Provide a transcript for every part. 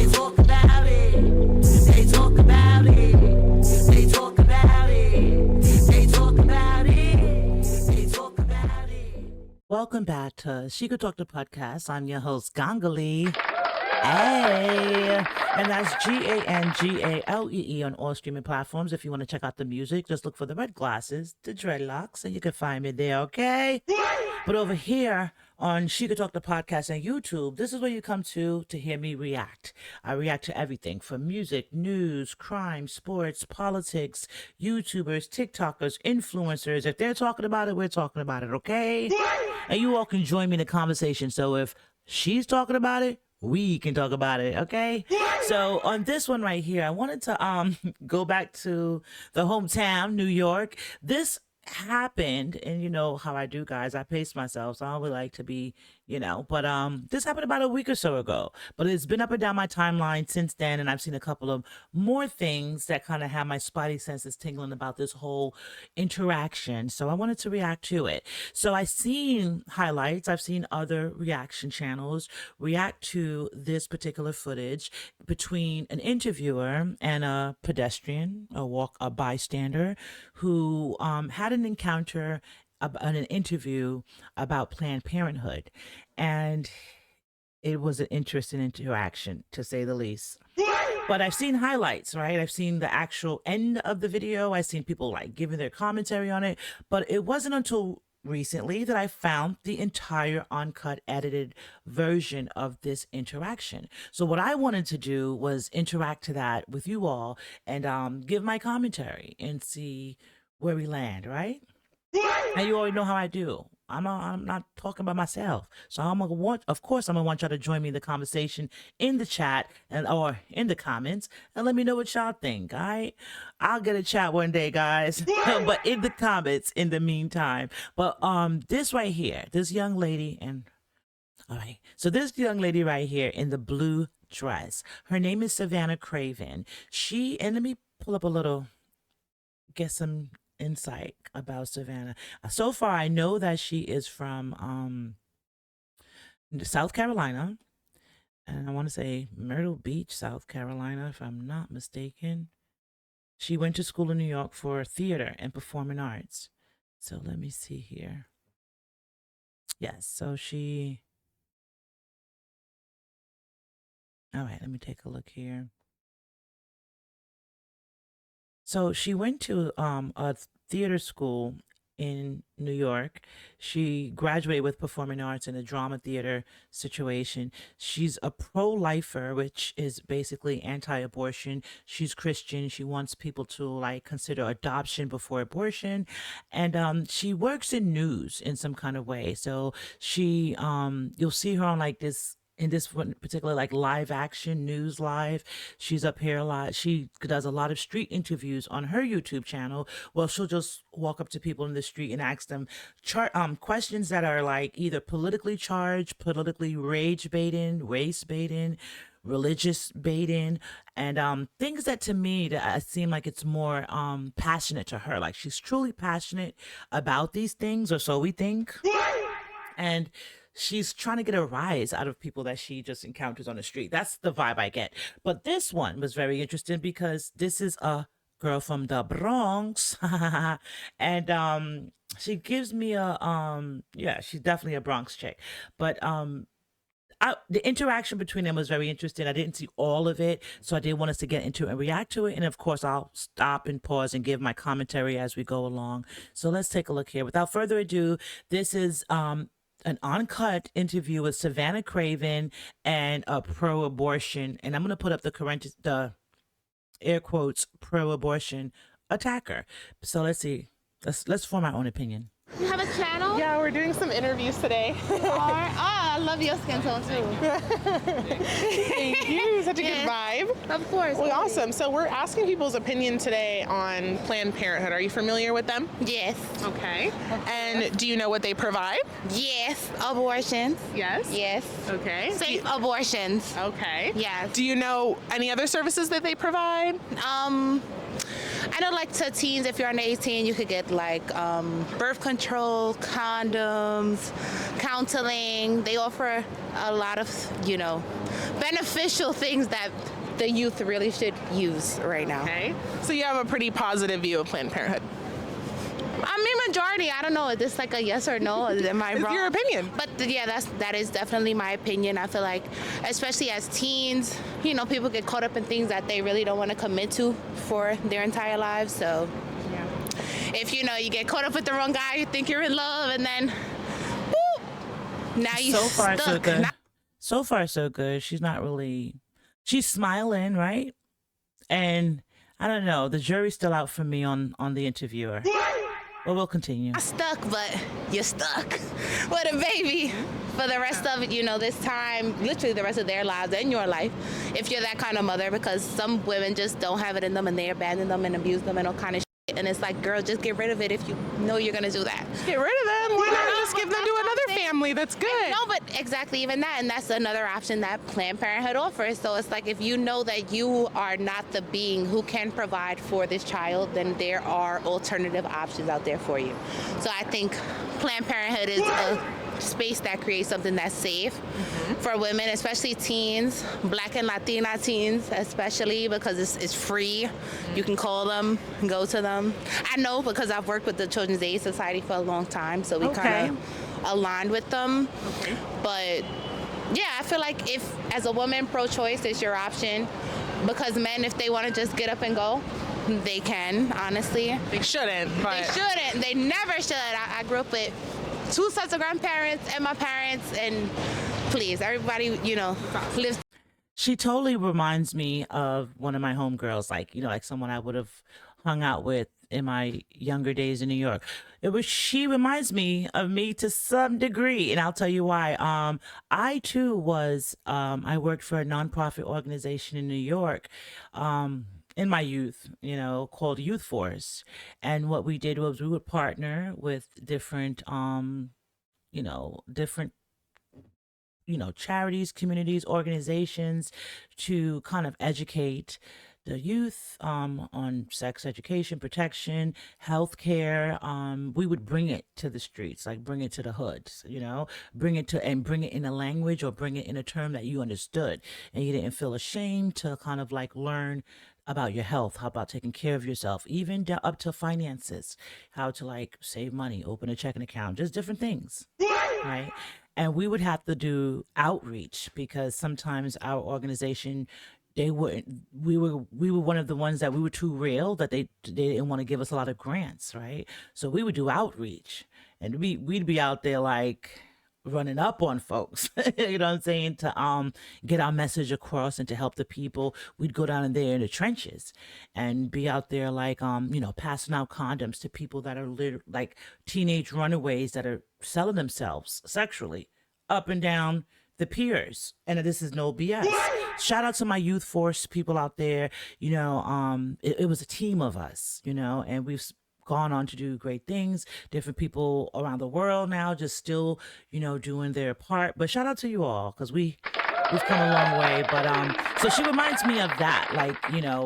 They talk about it. They talk about it. They talk about it. They talk about it. They talk about it. Welcome back to She Could Talk the Podcast. I'm your host, Gangalee. Hey, and that's Gangalee on all streaming platforms. If you want to check out the music, just look for the red glasses, the dreadlocks, and you can find me there, okay? But over here on She Could Talk the Podcast on YouTube, this is where you come to hear me react. I react to everything from music, news, crime, sports, politics, YouTubers, TikTokers, influencers. If they're talking about it, we're talking about it, okay? And you all can join me in the conversation. So if she's talking about it, we can talk about it, okay? So on this one right here, I wanted to go back to the hometown, New York. This happened, and you know how I do, guys. I pace myself, so I always like to be, but this happened about a week or so ago. But it's been up and down my timeline since then, and I've seen a couple of more things that kind of have my spidey senses tingling about this whole interaction. So I wanted to react to it. So I've seen highlights, I've seen other reaction channels react to this particular footage between an interviewer and a pedestrian, a bystander who had an encounter, an interview about Planned Parenthood. And it was an interesting interaction, to say the least. But I've seen highlights, right? I've seen the actual end of the video. I've seen people like giving their commentary on it. But it wasn't until recently that I found the entire uncut, edited version of this interaction. So what I wanted to do was interact to that with you all and give my commentary and see where we land, right? And you already know how I do. I'm not talking about myself. So of course I'm gonna want y'all to join me in the conversation in the chat or in the comments and let me know what y'all think. All right, I'll get a chat one day, guys. But in the comments in the meantime. But this right here, this young lady, and all right, so this young lady right here in the blue dress, her name is Savannah Craven. And let me pull up a little, get some insight about Savannah. So far, I know that she is from South Carolina, and I want to say Myrtle Beach, South Carolina, if I'm not mistaken. She went to school in New York for theater and performing arts. So let me see here. Yes, so all right, let me take a look here. So she went to a theater school in New York. She graduated with performing arts in a drama theater situation. She's a pro-lifer, which is basically anti-abortion. She's Christian. She wants people to like consider adoption before abortion. And she works in news in some kind of way. So she you'll see her on like this in this one particular like live action news live. She's up here a lot. She does a lot of street interviews on her YouTube channel. Well, she'll just walk up to people in the street and ask them questions that are like either politically charged, politically rage baiting, race baiting, religious baiting, and things that to me that seem like it's more passionate to her. Like she's truly passionate about these things, or so we think. And she's trying to get a rise out of people that she just encounters on the street. That's the vibe I get. But this one was very interesting because this is a girl from the Bronx. And she gives me yeah, she's definitely a Bronx chick. But the interaction between them was very interesting. I didn't see all of it, so I did want us to get into it and react to it. And of course, I'll stop and pause and give my commentary as we go along. So let's take a look here. Without further ado, this is an uncut interview with Savannah Craven and a pro-abortion, and I'm going to put up the air quotes pro-abortion attacker. So let's see. Let's form our own opinion. You have a channel? Yeah, we're doing some interviews today. I love your skin tone too. Thank you. Such a good vibe. Of course. Well, awesome. So we're asking people's opinion today on Planned Parenthood. Are you familiar with them? Yes. Okay. And do you know what they provide? Yes. Abortions. Yes. Yes. Okay. Safe abortions. Okay. Yes. Do you know any other services that they provide? I know, like, to teens, if you're under 18, you could get like birth control, condoms, counseling. They offer a lot of, beneficial things that the youth really should use right now. Okay. So you have a pretty positive view of Planned Parenthood. I mean, majority. I don't know. Is this like a yes or no? Am I It's wrong? your opinion. But yeah, that is definitely my opinion. I feel like, especially as teens, you know, people get caught up in things that they really don't want to commit to for their entire lives. So, if you know you get caught up with the wrong guy, you think you're in love, and then, whoop, now you So far, stuck. so good. Now- So far, so good. She's smiling, right? And I don't know. The jury's still out for me on the interviewer. But we'll continue. stuck, but you're stuck with a baby for the rest of this time, literally the rest of their lives and your life, if you're that kind of mother, because some women just don't have it in them and they abandon them and abuse them and all kind of shit. And it's like, girl, just get rid of it if you know you're gonna do that. Get rid of them. Why not just give them to another family? That's good. No, but exactly even that, and that's another option that Planned Parenthood offers. So it's like, if you know that you are not the being who can provide for this child, then there are alternative options out there for you. So I think Planned Parenthood is a space that creates something that's safe for women, especially teens, Black and Latina teens especially, because it's free. You can call them, go to them. I know because I've worked with the Children's Aid Society for a long time, so we kind of aligned with them. But yeah, I feel like if, as a woman, pro-choice is your option, because men, if they want to just get up and go, they can, honestly. They shouldn't, but They shouldn't. They never should. I grew up with 2 sets of grandparents and my parents, and please, everybody, lives. She totally reminds me of one of my homegirls, like someone I would have hung out with in my younger days in New York. She reminds me of me to some degree, and I'll tell you why. I too was, I worked for a nonprofit organization in New York, in my youth, called Youth Force. And what we did was we would partner with different, charities, communities, organizations to kind of educate the youth on sex education, protection, healthcare. We would bring it to the streets, like bring it to the hoods, bring it in a language or bring it in a term that you understood and you didn't feel ashamed to kind of like learn about your health, how about taking care of yourself, even up to finances, how to like save money, open a checking account, just different things, right? And we would have to do outreach because sometimes our organization, we were one of the ones that we were too real that they didn't want to give us a lot of grants, right? So we would do outreach and we'd be out there like running up on folks, you know what I'm saying, to get our message across and to help the people. We'd go down in there in the trenches and be out there like passing out condoms to people that are like teenage runaways that are selling themselves sexually up and down the piers. And this is no BS. Shout out to my Youth Force people out there. It was a team of us, and we've gone on to do great things. Different people around the world now just still, doing their part. But shout out to you all, because we've come a long way. But so she reminds me of that, like,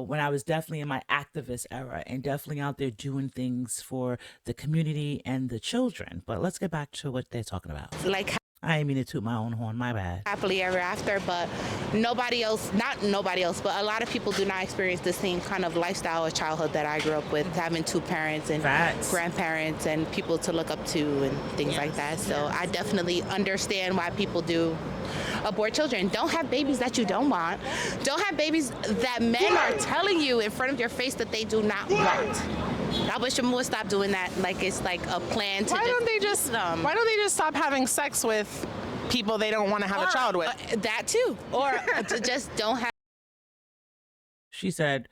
when I was definitely in my activist era and definitely out there doing things for the community and the children. But let's get back to what they're talking about. Like, I didn't mean to toot my own horn, my bad. Happily ever after, but not nobody else, but a lot of people do not experience the same kind of lifestyle or childhood that I grew up with, having 2 parents and Facts. grandparents and people to look up to and things like that. So I definitely understand why people do abort children. Don't have babies that you don't want. Don't have babies that men are telling you in front of your face that they do not want. I wish more would stop doing that. Like it's like a plan to. Why don't they just stop having sex with people they don't want to have a child with? That too, or to just don't have. She said,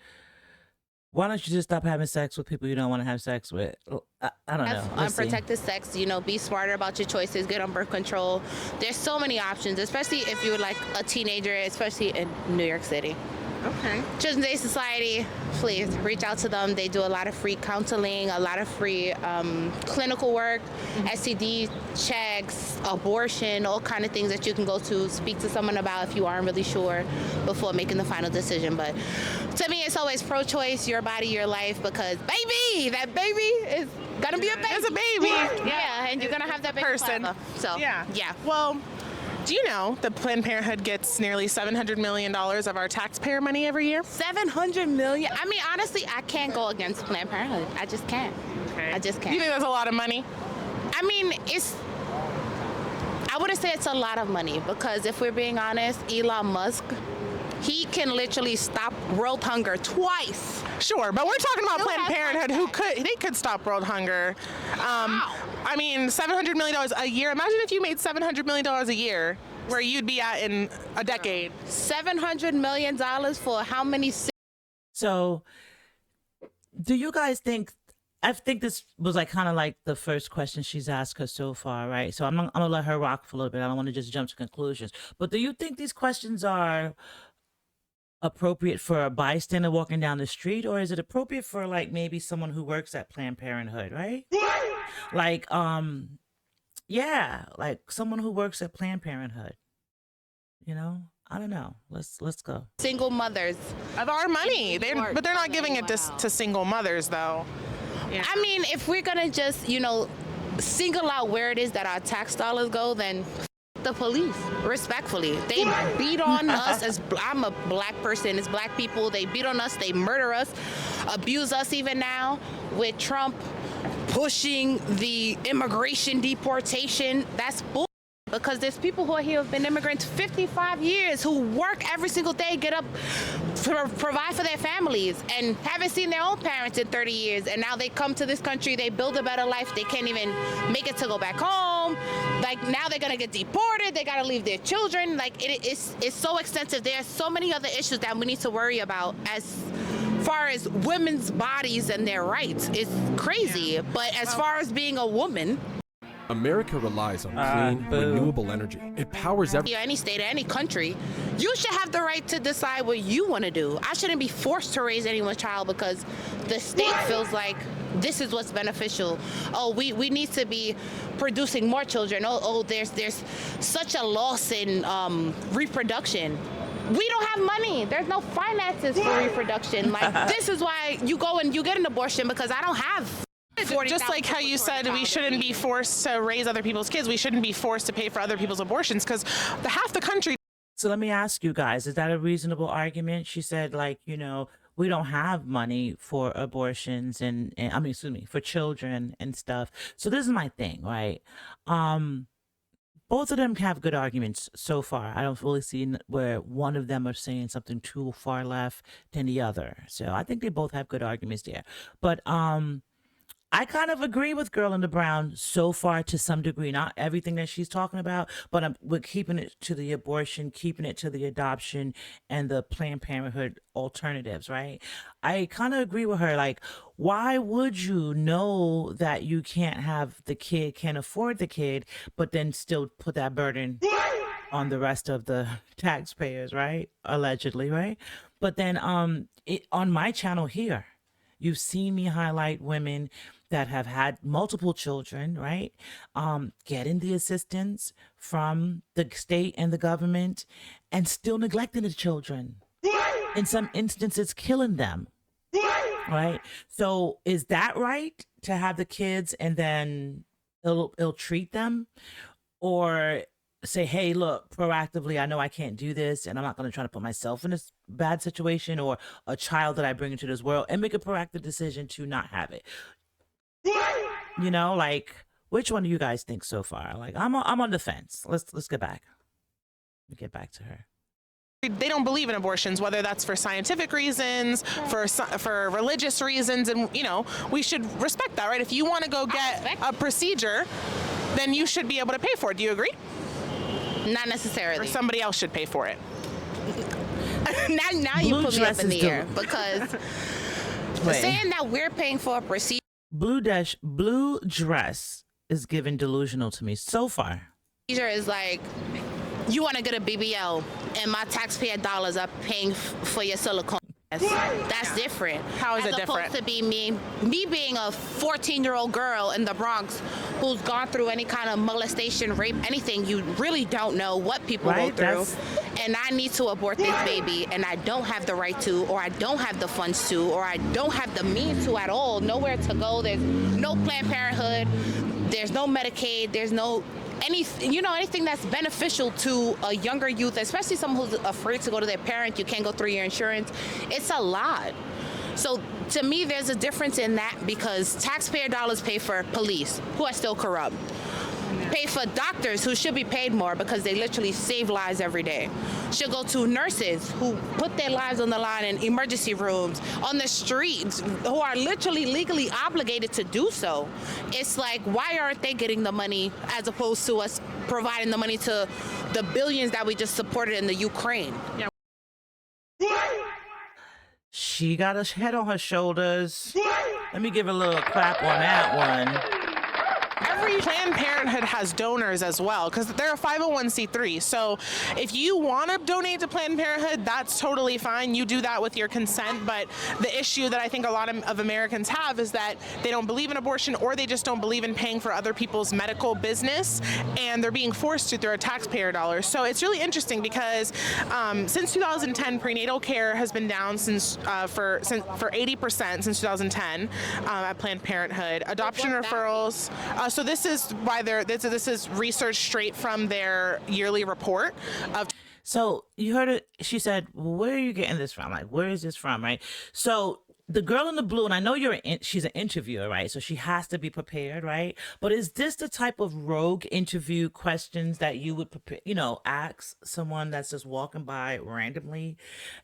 why don't you just stop having sex with people you don't want to have sex with? I don't know. Let's see. Unprotected sex, be smarter about your choices, get on birth control. There's so many options, especially if you're like a teenager, especially in New York City. Okay. Children's Aid Society, please reach out to them. They do a lot of free counseling, a lot of free clinical work, STD checks, abortion, all kind of things that you can go to, speak to someone about if you aren't really sure before making the final decision. But to me, it's always pro-choice, your body, your life, because that baby is gonna be a baby. It's a baby. Yeah, and you're gonna have that baby person. forever. So Yeah. yeah. Well, Do you know that Planned Parenthood gets nearly $700 million of our taxpayer money every year? 700 million. I mean, honestly, I can't go against Planned Parenthood. I just can't. Okay. I just You can't. think that's a lot of money? I mean, I wouldn't say it's a lot of money because if we're being honest, Elon Musk, he can literally stop world hunger twice. Sure, but we're talking about Who Planned has Parenthood, they could stop world hunger. I mean, $700 million a year. Imagine if you made $700 million a year, where you'd be at in a decade. $700 million for how many? So, do you guys think? I think this was like kind of like the first question she's asked her so far, right? So I'm gonna let her rock for a little bit. I don't want to just jump to conclusions. But do you think these questions are appropriate for a bystander walking down the street, or is it appropriate for like maybe someone who works at Planned Parenthood, right? Like, yeah, like someone who works at Planned Parenthood. You know, I don't know. Let's go. Single mothers. Of our money. York. But they're not giving it Wow. to single mothers, though. Yeah. I mean, if we're gonna just, single out where it is that our tax dollars go, then the police, respectfully. They beat on us I'm a black person, it's black people. They beat on us, they murder us, abuse us even now with Trump pushing the immigration deportation. That's bull. Because there's people who are here who have been immigrants 55 years, who work every single day, get up, provide for their families, and haven't seen their own parents in 30 years. And now they come to this country, they build a better life, they can't even make it to go back home. Like, now they're gonna get deported, they gotta leave their children. Like, it's so extensive. There's so many other issues that we need to worry about as far as women's bodies and their rights. It's crazy. But as far as being a woman, America relies on clean, renewable energy. It powers every. any state or any country, you should have the right to decide what you want to do. I shouldn't be forced to raise anyone's child because the state feels like this is what's beneficial. Oh, we need to be producing more children. Oh, there's such a loss in reproduction. We don't have money. There's no finances for reproduction. Like, this is why you go and you get an abortion, because I don't have Just like how you said we shouldn't be forced to raise other people's kids, we shouldn't be forced to pay for other people's abortions, because half the country. So let me ask you guys, is that a reasonable argument? She said, like, we don't have money for abortions and I mean, excuse me, for children and stuff. So this is my thing, right? Both of them have good arguments so far. I don't really see where one of them are saying something too far left than the other. So I think they both have good arguments there. But I kind of agree with Girl in the Brown so far to some degree, not everything that she's talking about, but we're keeping it to the abortion, keeping it to the adoption and the Planned Parenthood alternatives, right? I kind of agree with her. Like, why would you know that you can't have the kid, can't afford the kid, but then still put that burden on the rest of the taxpayers, right? Allegedly, right? But then on my channel here, you've seen me highlight women that have had multiple children, right? Getting the assistance from the state and the government and still neglecting the children. In some instances, killing them, right? So is that right to have the kids and then ill treat them? Or say, hey, look, proactively, I know I can't do this and I'm not going to try to put myself in this bad situation or a child that I bring into this world, and make a proactive decision to not have it. Like, which one do you guys think so far? Like, I'm on the fence. Let's get back. Get back to her. They don't believe in abortions, whether that's for scientific reasons, for religious reasons, and we should respect that, right? If you want to go get a procedure, then you should be able to pay for it. Do you agree? not necessarily. Or somebody else should pay for it. now you put me up in the air because saying that we're paying for a procedure. Blue dress is given delusional to me so far. Is like, you want to get a BBL and my taxpayer dollars are paying for your silicone. That's different. How is it different? As opposed to be me being a 14-year-old girl in the Bronx who's gone through any kind of molestation, rape, anything. You really don't know what people go through. And I need to abort this baby, and I don't have the right to, or I don't have the funds to, or I don't have the means to at all. Nowhere to go. There's no Planned Parenthood. There's no Medicaid. There's no anything that's beneficial to a younger youth, especially someone who's afraid to go to their parent. You can't go through your insurance. It's a lot. So to me, there's a difference in that, because taxpayer dollars pay for police, who are still corrupt. Pay for doctors, who should be paid more because they literally save lives every day. Should go to nurses who put their lives on the line in emergency rooms, on the streets, who are literally legally obligated to do so. It's like, why aren't they getting the money as opposed to us providing the money to the billions that we just supported in the Ukraine? Yeah. She got a head on her shoulders. Let me give a little clap on that one. Every Planned Parenthood has donors as well, because they're a 501c3. So if you want to donate to Planned Parenthood, that's totally fine. You do that with your consent. But the issue that I think a lot of Americans have is that they don't believe in abortion, or they just don't believe in paying for other people's medical business, and they're being forced to through our taxpayer dollars. So it's really interesting because since 2010, prenatal care has been down for 80% since 2010 at Planned Parenthood. Adoption referrals. So this is why this is research straight from their yearly report of. So you heard it. She said, well, where are you getting this from? Like, where is this from? Right. So the girl in the blue, and I know she's an interviewer, right? So she has to be prepared, right? But is this the type of rogue interview questions that you would prepare, ask someone that's just walking by randomly?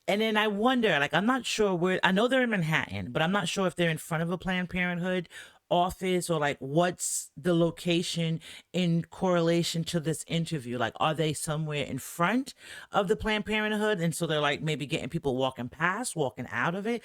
And then I wonder, like, I'm not sure where, I know they're in Manhattan, but I'm not sure if they're in front of a Planned Parenthood office, or like what's the location in correlation to this interview. Like, are they somewhere in front of the Planned Parenthood, and so they're like maybe getting people walking out of it?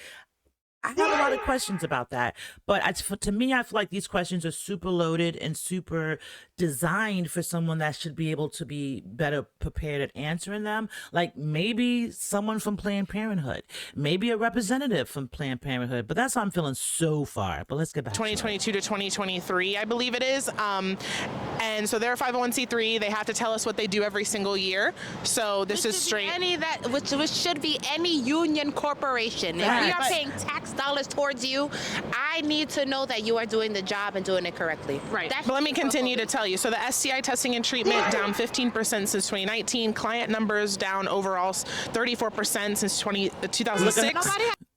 I have a lot of questions about that, but to me, I feel like these questions are super loaded and super designed for someone that should be able to be better prepared at answering them. Like maybe someone from Planned Parenthood, maybe a representative from Planned Parenthood, but that's how I'm feeling so far. But let's get back 2022 to 2023, I believe it is. And so they're a 501c3. They have to tell us what they do every single year. So this is straight. Which should be any union corporation. If we are paying tax dollars towards you, I need to know that you are doing the job and doing it correctly. Right. But let me continue to tell you. So the STI testing and treatment down 15% since 2019. Client numbers down overall 34% since 2006.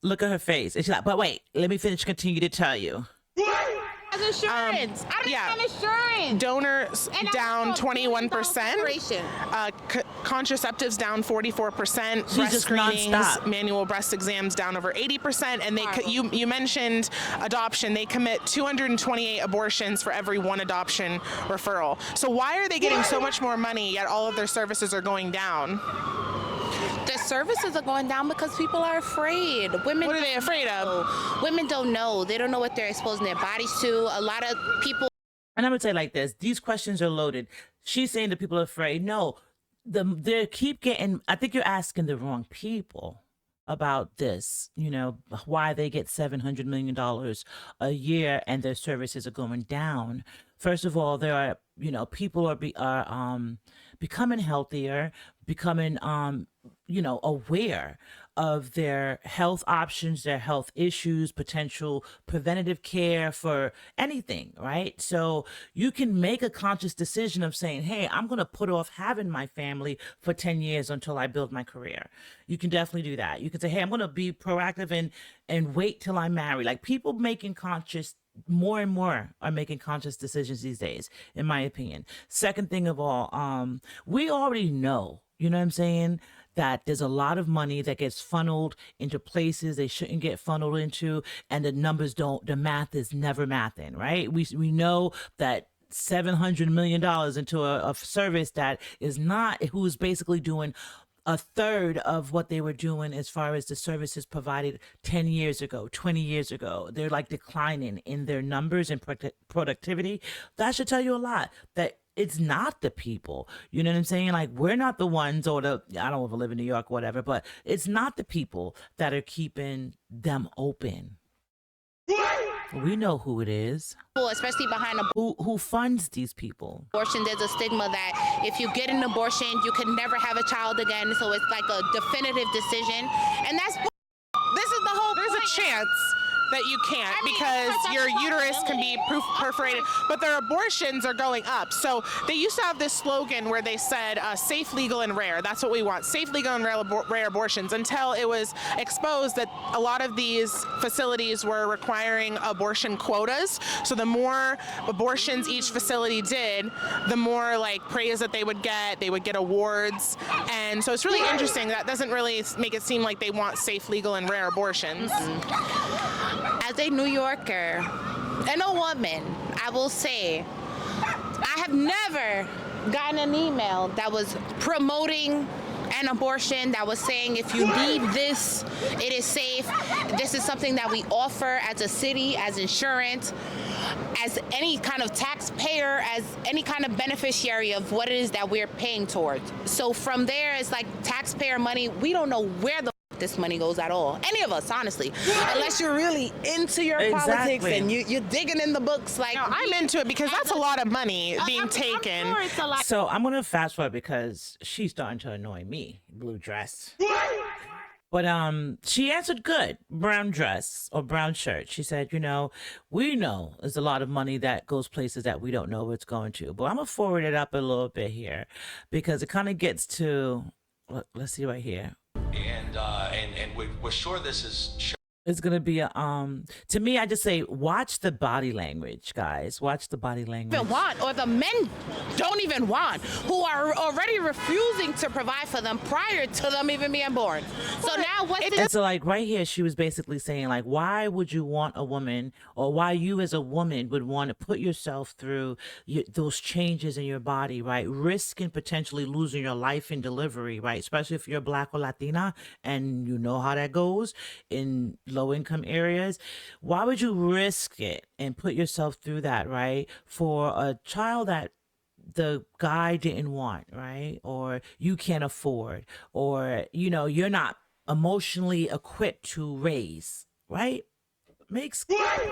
Look at her face. And she's like, but wait, let me continue to tell you. Insurance. I don't have insurance. Donors down 21%. Contraceptives down 44%. Breast screenings, manual breast exams down over 80%. And you mentioned adoption. They commit 228 abortions for every one adoption referral. So why are they getting so much more money yet all of their services are going down? The services are going down because people are afraid. Women. What are they afraid of? Women don't know. They don't know what they're exposing their bodies to. A lot of people. And I'm gonna say it like this: these questions are loaded. She's saying that people are afraid. No, they keep getting. I think you're asking the wrong people about this. Why they get $700 million a year and their services are going down. First of all, there are people are becoming healthier, becoming aware of their health options, their health issues, potential preventative care for anything, right? So you can make a conscious decision of saying, hey, I'm going to put off having my family for 10 years until I build my career. You can definitely do that. You can say, hey, I'm going to be proactive and wait till I'm married. Like people more and more are making conscious decisions these days, in my opinion. Second thing of all, we already know, you know what I'm saying, that there's a lot of money that gets funneled into places they shouldn't get funneled into, and the math is never mathing, right? We know that $700 million into a service that is not, who's basically doing a third of what they were doing as far as the services provided 10 years ago, 20 years ago. They're like declining in their numbers and productivity. That should tell you a lot, that it's not the people. You know what I'm saying? Like, we're not the ones, I don't know if I live in New York or whatever, but it's not the people that are keeping them open. We know who it is. Especially behind who funds these people. Abortion, there's a stigma that if you get an abortion, you can never have a child again. So it's like a definitive decision. And this is the whole There's a chance that you can't I mean, because that's your a uterus can be possibility. perforated, but their abortions are going up. So they used to have this slogan where they said safe, legal, and rare. That's what we want, safe, legal, and rare abortions, until it was exposed that a lot of these facilities were requiring abortion quotas. So the more abortions each facility did, the more like praise that they would get awards. And so it's really interesting. That doesn't really make it seem like they want safe, legal, and rare abortions. As a New Yorker and a woman, I will say I have never gotten an email that was promoting an abortion, that was saying if you need this, it is safe. This is something that we offer as a city, as insurance, as any kind of taxpayer, as any kind of beneficiary of what it is that we're paying towards. So from there, it's like taxpayer money. We don't know where the this money goes at all. Any of us, honestly. Unless you're really into your politics and you're digging in the books. Like, no, I'm into it because that's a lot of money being taken. I'm sure it's a lot. So I'm gonna fast forward because she's starting to annoy me. Blue dress. But she answered good. Brown dress or brown shirt. She said, you know, we know there's a lot of money that goes places that we don't know where it's going to. But I'm gonna forward it up a little bit here because it kind of gets to. Let's see right here. And we're sure this is. It's gonna be a to me, I just say watch the body language, guys. Watch the body language. Even want, or the men don't even want, who are already refusing to provide for them prior to them even being born. So now what's this? It's like right here, she was basically saying like, why would you want a woman, or why you as a woman would want to put yourself through those changes in your body, right? Risking potentially losing your life in delivery, right? Especially if you're Black or Latina, and you know how that goes in low income areas. Why would you risk it and put yourself through that, right? For a child that the guy didn't want, right? Or you can't afford, or, you know, you're not emotionally equipped to raise, right? Makes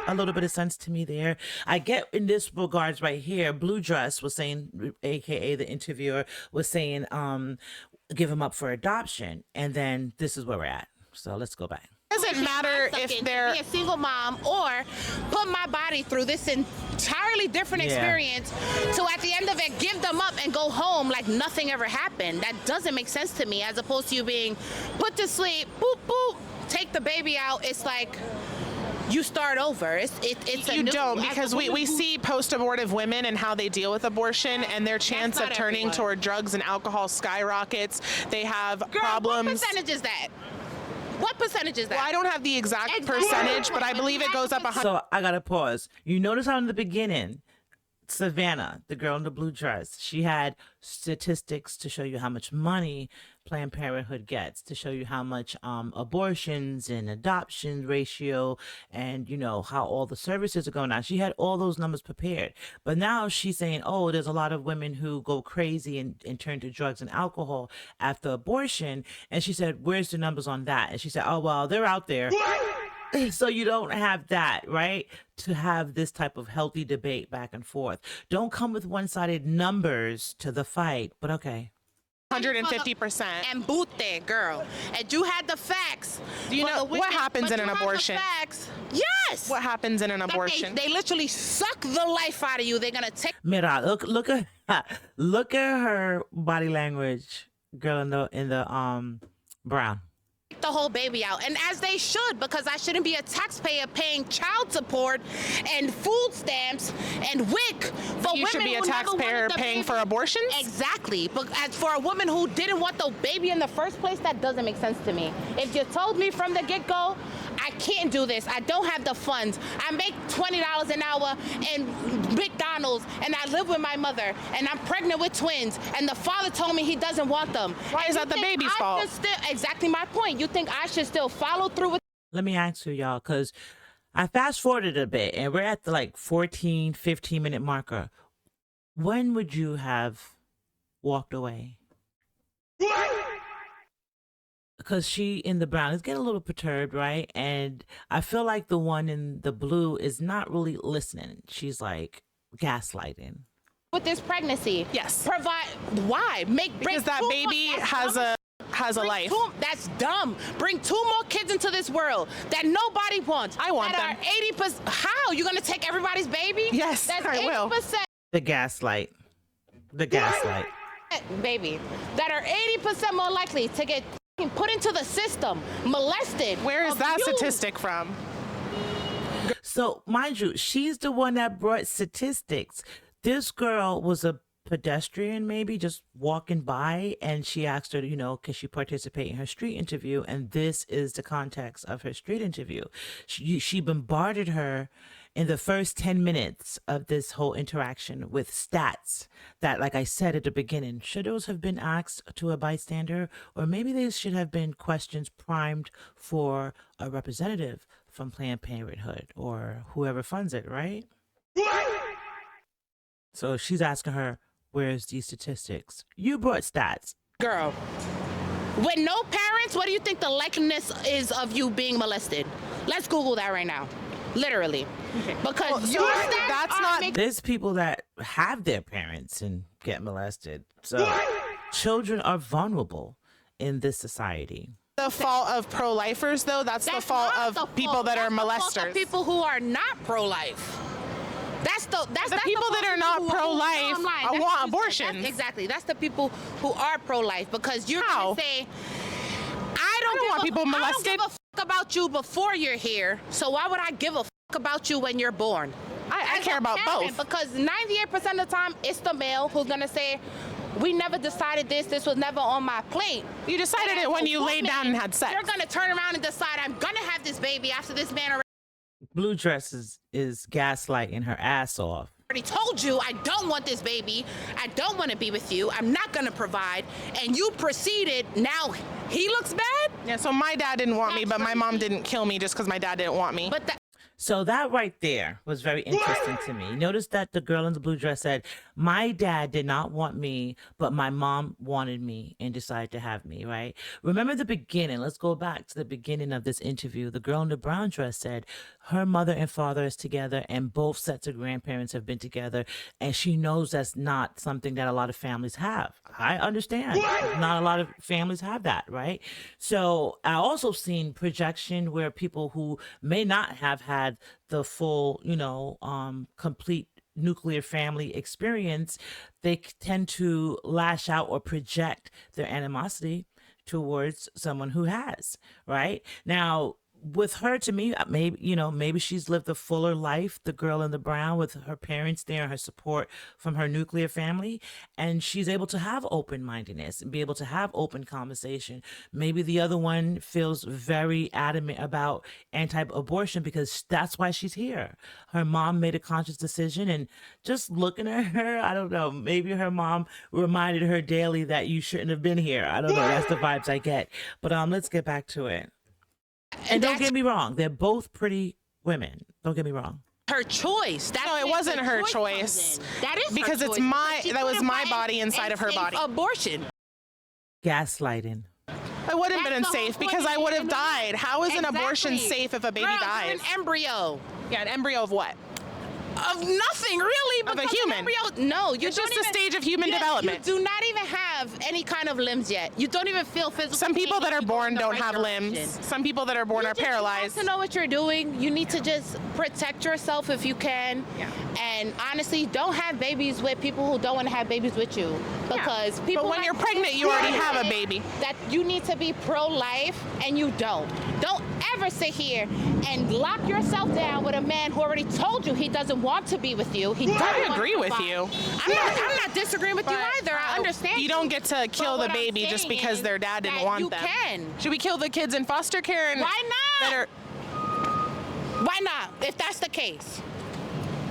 a little bit of sense to me there. I get in this regards right here, Blue Dress was saying, AKA the interviewer was saying, give him up for adoption. And then this is where we're at. So let's go back. Doesn't matter if they're be a single mom or put my body through this entirely different experience to at the end of it give them up and go home like nothing ever happened. That doesn't make sense to me, as opposed to you being put to sleep, boop boop, take the baby out. It's like you start over. It's you don't, because we see post-abortive women and how they deal with abortion, and their chance of turning toward drugs and alcohol skyrockets. They have problems. What percentage is that? What percentage is that? Well, I don't have the exact percentage, but I believe it goes up 100. So I gotta pause. You notice how in the beginning, Savannah, the girl in the blue dress, she had statistics to show you how much money Planned Parenthood gets, to show you how much abortions and adoption ratio, and you know how all the services are going on. She had all those numbers prepared, but now she's saying, oh, there's a lot of women who go crazy and turn to drugs and alcohol after abortion. And she said, where's the numbers on that? And she said, oh, well, they're out there. So you don't have that, right? To have this type of healthy debate back and forth. Don't come with one-sided numbers to the fight, but okay. 150%. And boot there, girl. And you had the facts. Do you know what happens in an abortion? Yes. What happens in an abortion? They literally suck the life out of you. They're gonna take. Mira, look at her body language, girl in the brown. The whole baby out, and as they should, because I shouldn't be a taxpayer paying child support and food stamps and WIC for you women should be a who never taxpayer wanted the paying baby. for abortions. Exactly, but as for a woman who didn't want the baby in the first place, that doesn't make sense to me. If you told me from the get-go, I can't do this, I don't have the funds, I make $20 an hour in McDonald's, and I live with my mother, and I'm pregnant with twins, and the father told me he doesn't want them. Why is that the baby's fault? Exactly my point. You think I should still follow through with? Let me ask you, y'all, because I fast forwarded a bit and we're at the like 14, 15-minute marker. When would you have walked away? Because she in the brown is getting a little perturbed, right? And I feel like the one in the blue is not really listening. She's like gaslighting. With this pregnancy, Yes. Provide. Why? Because that baby has has a life. That's dumb. Bring 2 more kids into this world that nobody wants. I want that them. Are 80%. How? You gonna take everybody's baby? Yes, that's I 80%. will. The gaslight. The gaslight. Baby, that are 80% more likely to get put into the system, molested. Where is that abused. statistic from? So, mind you, she's the one that brought statistics. This girl was a pedestrian, maybe just walking by, and she asked her, you know, can she participate in her street interview? And this is the context of her street interview. She bombarded her in the first 10 minutes of this whole interaction with stats that, like I said at the beginning, should those have been asked to a bystander, or maybe they should have been questions primed for a representative from Planned Parenthood or whoever funds it, right? So she's asking her, where's these statistics? You brought stats. Girl, with no parents, what do you think the likeliness is of you being molested? Let's Google that right now. Literally. Because your stats that's not... There's people that have their parents and get molested. So children are vulnerable in this society. The fault of pro-lifers, though. That's the fault not of the people fault. that That's are the fault molesters. of people who are not pro-life. That's the people that are not pro-life want abortions. Exactly. That's the people who are pro-life, because you're How? going to say, I don't want people molested. I don't give a fuck about you before you're here, so why would I give a fuck about you when you're born? I care about both. Because 98% of the time, it's the male who's going to say, we never decided this was never on my plate. You decided it when you laid down and had sex. You're going to turn around and decide, I'm going to have this baby after this man already Blue Dress is gaslighting her ass off. told you, I don't want this baby. I don't want to be with you. I'm not going to provide. And you proceeded. Now he looks bad? Yeah, so my dad didn't want me, That's but my mom crazy. didn't kill me just because my dad didn't want me. But that. So that right there was very interesting to me. Notice that the girl in the blue dress said, my dad did not want me, but my mom wanted me and decided to have me, right? Remember the beginning. Let's go back to the beginning of this interview. The girl in the brown dress said her mother and father is together and both sets of grandparents have been together. And she knows that's not something that a lot of families have. I understand. Not a lot of families have that, right? So I also seen projection where people who may not have had the full, complete nuclear family experience, they tend to lash out or project their animosity towards someone who has, right? Now, with her, to me, maybe she's lived a fuller life, the girl in the brown, with her parents there and her support from her nuclear family, and she's able to have open-mindedness and be able to have open conversation. Maybe the other one feels very adamant about anti-abortion because that's why she's here. Her mom made a conscious decision, and just looking at her, I don't know, maybe her mom reminded her daily that you shouldn't have been here. I don't know, that's the vibes I get. But let's get back to it. And don't get me wrong, they're both pretty women. Don't get me wrong. Her choice. No, it wasn't her choice. That is because her it's choice. that was my body inside of her body. Abortion. Gaslighting. It wouldn't have been That's the unsafe whole because point. I would have died. How is an abortion Exactly. safe if a baby Girl, dies? you're an embryo. Yeah, an embryo of what? Of nothing, really. Of a because an human. Embryo, no, you It's don't just a even, stage of human development. You do not even have any kind of limbs yet. You don't even feel physical. Some people pain that if are you go in born the don't right have direction. limbs. Some people that are born are paralyzed. You have to know what you're doing. You need to just protect yourself if you can. Yeah. And honestly, don't have babies with people who don't want to have babies with you. Because people. But when like you're pregnant, you already have a baby. That you need to be pro-life, and you don't. Don't ever sit here and lock yourself down with a man who already told you he doesn't want to be with you. He doesn't I want agree to with provide. you. I'm not disagreeing with you But, either. I understand. You don't get to kill But the what I'm baby just saying because is their dad didn't that want you them. can. Should we kill the kids in foster care? Why not? That are, Why not? If that's the case,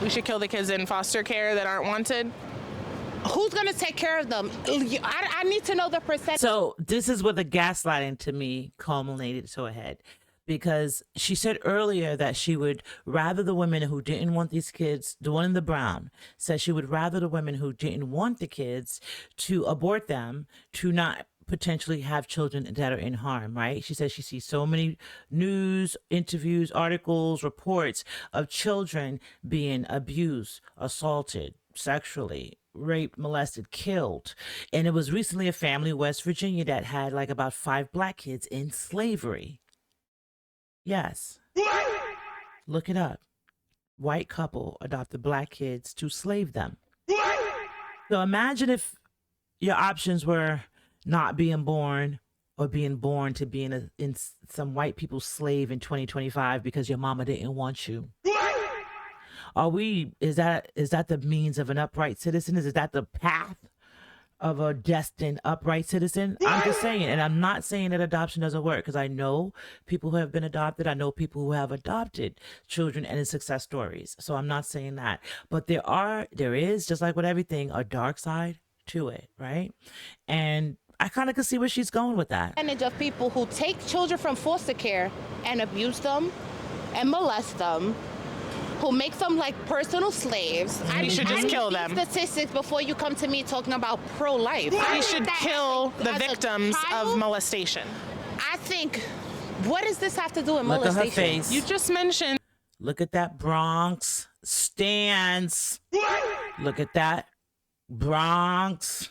we should kill the kids in foster care that aren't wanted. who's gonna take care of them? I need to know the percentage. So this is where the gaslighting to me culminated to a head. Because she said earlier that she would rather the women who didn't want these kids, the one in the brown, said she would rather the women who didn't want the kids to abort them, to not potentially have children that are in harm, right? She says she sees so many news, interviews, articles, reports of children being abused, assaulted sexually, raped, molested, killed. And it was recently a family in West Virginia that had like about 5 black kids in slavery. Yes. Look it up. White couple adopted black kids to slave them. So imagine if your options were not being born or being born to be in some white people's slave in 2025 because your mama didn't want you. Is that the means of an upright citizen? Is that the path of a destined upright citizen? I'm just saying, and I'm not saying that adoption doesn't work, because I know people who have been adopted. I know people who have adopted children and it's success stories. So I'm not saying that, but there is, just like with everything, a dark side to it, right? And I kind of can see where she's going with that. Percentage of people who take children from foster care and abuse them and molest them, who makes them like personal slaves. We should just kill them. Statistics before you come to me talking about pro-life. We should kill the victims of molestation. I think, what does this have to do with Look molestation? at her face. You just mentioned. Look at that Bronx stance. Look at that Bronx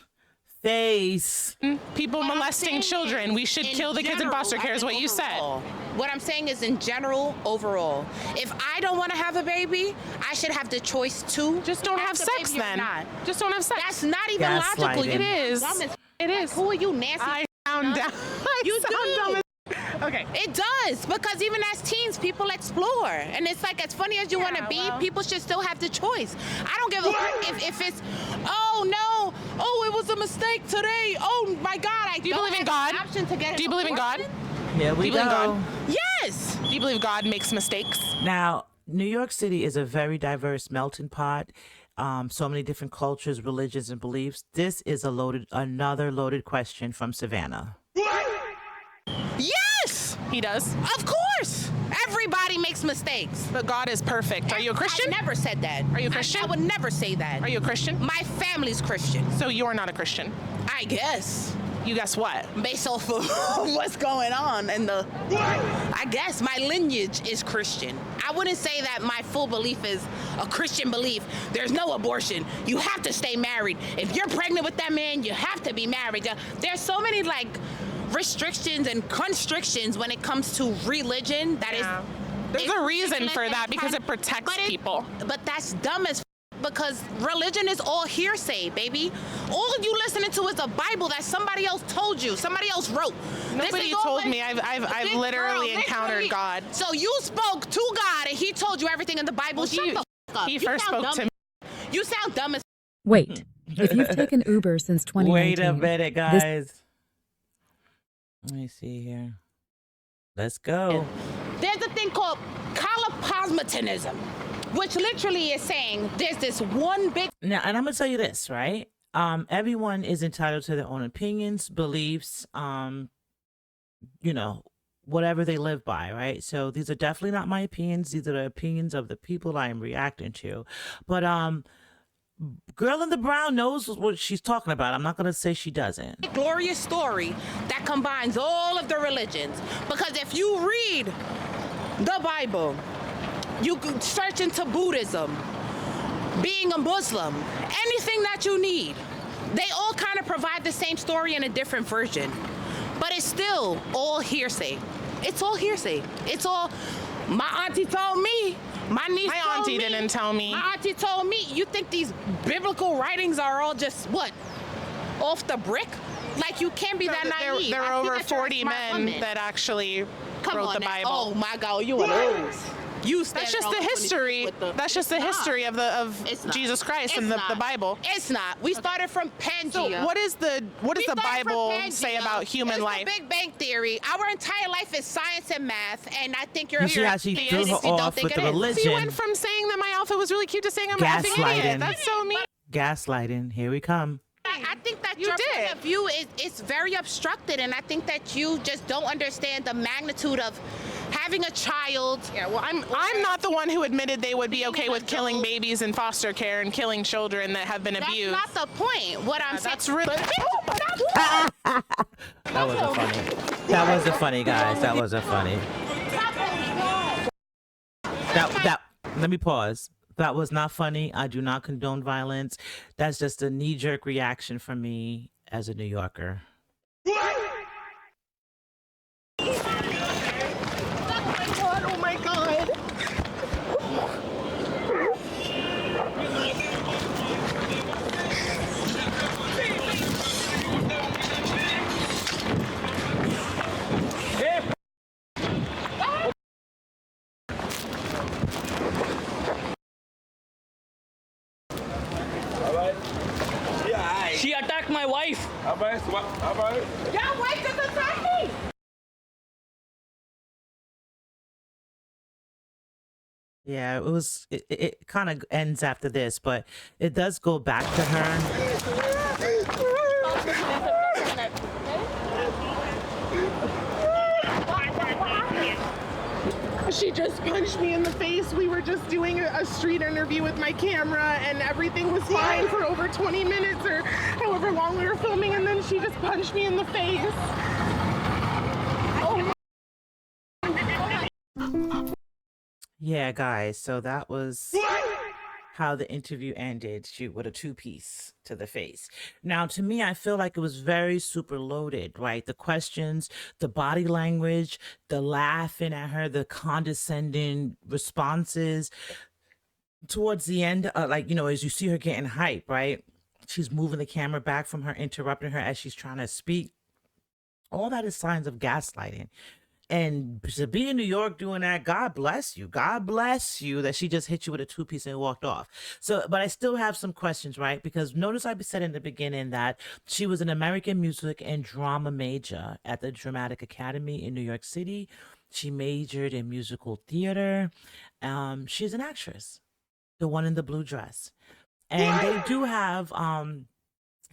face. People molesting children. We should kill the kids in foster care is what you said. What I'm saying is in general, overall. If I don't want to have a baby, I should have the choice to. Just don't have sex then. Just don't have sex. That's not even logical. Gaslighting. It is. It is. Who are you, Nancy? I sound dumb. You sound do. dumb as okay. It does, because even as teens, people explore. And it's like, as funny as you want to be, people should still have the choice. I don't give a if it's, oh no, oh, it was a mistake today. Oh my God, Do you believe in God? Do you believe in God? Here we Do you believe in go. God? Yes. Do you believe God makes mistakes? Now, New York City is a very diverse melting pot. So many different cultures, religions, and beliefs. This is another loaded question from Savannah. Yes. He does. Of course. Everybody makes mistakes. But God is perfect. Are you a Christian? I never said that. Are you a Christian? I would never say that. Are you a Christian? My family's Christian. So you're not a Christian. I guess. You guess what? Based off of what's going on and I guess my lineage is Christian. I wouldn't say that my full belief is a Christian belief. There's no abortion. You have to stay married. If you're pregnant with that man, you have to be married. There's so many like restrictions and constrictions when it comes to religion that is. There's a reason for that, because it protects people. But that's dumb as because religion is all hearsay, baby. All you listening to is a Bible that somebody else told you, somebody else wrote. Nobody told me. I've literally encountered God. So you spoke to God and he told you everything in the Bible. Shut the fuck up. He first spoke to me. You sound dumb as Wait, if you've taken Uber since 2019... Wait a minute, guys. Let me see here. Let's go. There's a thing called cosmopolitanism, which literally is saying there's this one big. Now, and I'm gonna tell you this, right? Everyone is entitled to their own opinions, beliefs, whatever they live by, right? So these are definitely not my opinions. These are the opinions of the people I am reacting to. But Girl in the Brown knows what she's talking about. I'm not gonna say she doesn't. Glorious story that combines all of the religions. Because if you read the Bible, you could search into Buddhism, being a Muslim, anything that you need. They all kind of provide the same story in a different version. But it's still all hearsay. It's all hearsay. It's all, my auntie told me, my niece My told auntie me, didn't tell me. My auntie told me. You think these biblical writings are all just, what, off the brick? Like, you can't be that naive. There I are see over that you're a 40 smart men woman. that actually wrote the now. Bible. Oh my God, you are those. You That's just the history. That's just the history of Jesus Christ and the Bible. It's not. We started from Pangea. So what does the Bible say about human life? It's the Big Bang Theory. Our entire life is science and math, and I think you're You see how she threw her off with the religion. So you went from saying that my outfit was really cute to saying I'm an effing idiot. That's so mean. Gaslighting. Here we come. I think that your point of view is very obstructed, and I think that you just don't understand the magnitude of having a child. Yeah, well, I'm not the one who admitted they would be okay with killing babies in foster care and killing children that have been abused. That's not the point. What I'm saying. That's really. That wasn't funny. That wasn't funny, guys. That wasn't funny. Let me pause. That was not funny. I do not condone violence. That's just a knee-jerk reaction from me as a New Yorker. Oh my God. She attacked my wife. Your wife just attacked me. Yeah, it kind of ends after this, but it does go back to her. She just punched me in the face. We were just doing a street interview with my camera and everything was fine for over 20 minutes or however long we were filming, and then she just punched me in the face. Yeah, guys, so that was how the interview ended. Shoot, with a two-piece to the face. Now, to me, I feel like it was very super loaded, right? The questions, the body language, the laughing at her, the condescending responses. Towards the end, like, you know, as you see her getting hype, right? She's moving the camera back from her, interrupting her as she's trying to speak. All that is signs of gaslighting. And to be in New York doing that, God bless you. God bless you that she just hit you with a two-piece and walked off. So, but I still have some questions, right? Because notice I said in the beginning that she was an American music and drama major at the Dramatic Academy in New York City. She majored in musical theater. She's an actress, the one in the blue dress. And they do have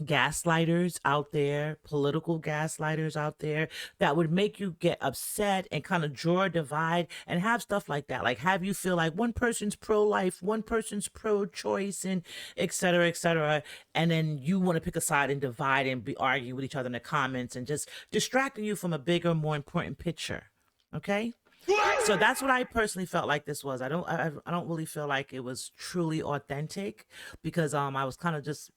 gaslighters out there, political gaslighters out there that would make you get upset and kind of draw a divide and have stuff like that. Like have you feel like one person's pro-life, one person's pro-choice, and et cetera, et cetera. And then you want to pick a side and divide and be arguing with each other in the comments and just distracting you from a bigger, more important picture. Okay? So that's what I personally felt like this was. I don't really feel like it was truly authentic because I was kind of just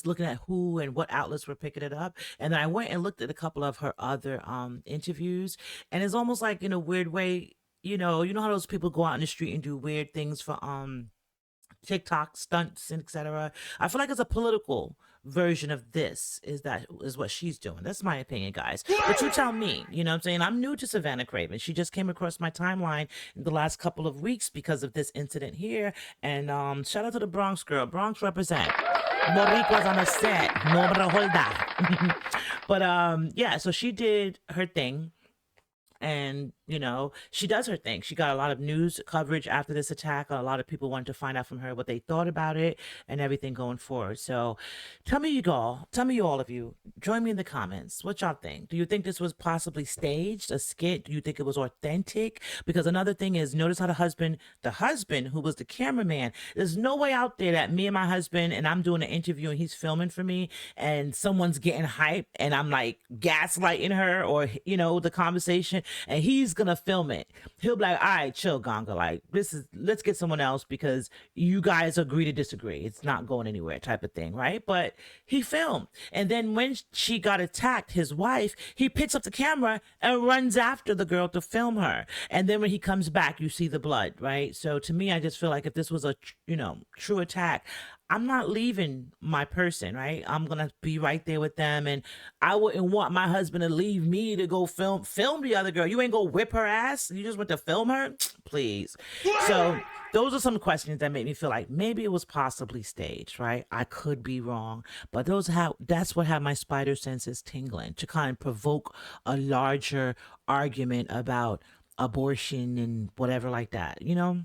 looking at who and what outlets were picking it up. And then I went and looked at a couple of her other interviews, and it's almost like in a weird way, you know how those people go out in the street and do weird things for TikTok stunts and etc. I feel like it's a political version of this is what she's doing. That's my opinion, guys. But you tell me, you know what I'm saying? I'm new to Savannah Craven. She just came across my timeline in the last couple of weeks because of this incident here. And shout out to the Bronx girl. Bronx represent. Monique was on a set. No hold that. But yeah, so she did her thing. And, you know, she does her thing. She got a lot of news coverage after this attack. A lot of people wanted to find out from her what they thought about it and everything going forward. So tell me all of you, join me in the comments. What y'all think? Do you think this was possibly staged, a skit? Do you think it was authentic? Because another thing is, notice how the husband who was the cameraman, there's no way out there that me and my husband and I'm doing an interview and he's filming for me and someone's getting hyped and I'm like gaslighting her or, you know, the conversation. And he's gonna film it. He'll be like, all right, chill, Ganga. Like, let's get someone else because you guys agree to disagree. It's not going anywhere type of thing, right? But he filmed. And then when she got attacked, his wife, he picks up the camera and runs after the girl to film her. And then when he comes back, you see the blood, right? So to me, I just feel like if this was a, you know, true attack, I'm not leaving my person, right? I'm gonna be right there with them, and I wouldn't want my husband to leave me to go film the other girl. You ain't gonna whip her ass. You just went to film her, please. So those are some questions that make me feel like maybe it was possibly staged, right? I could be wrong, but that's what had my spider senses tingling to kind of provoke a larger argument about abortion and whatever like that, you know?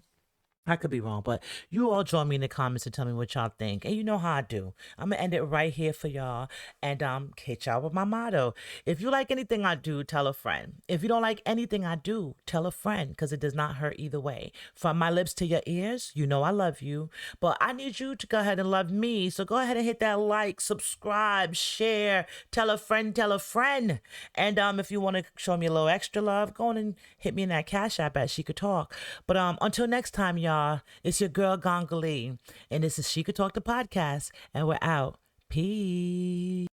I could be wrong, but you all join me in the comments and tell me what y'all think. And you know how I do. I'm going to end it right here for y'all and hit y'all with my motto. If you like anything I do, tell a friend. If you don't like anything I do, tell a friend because it does not hurt either way. From my lips to your ears, you know I love you. But I need you to go ahead and love me. So go ahead and hit that like, subscribe, share, tell a friend, tell a friend. And if you want to show me a little extra love, go on and hit me in that Cash App at She Could Talk. But until next time, y'all. y'all. It's your girl Gongalee, and this is She Could Talk the podcast, and we're out. Peace.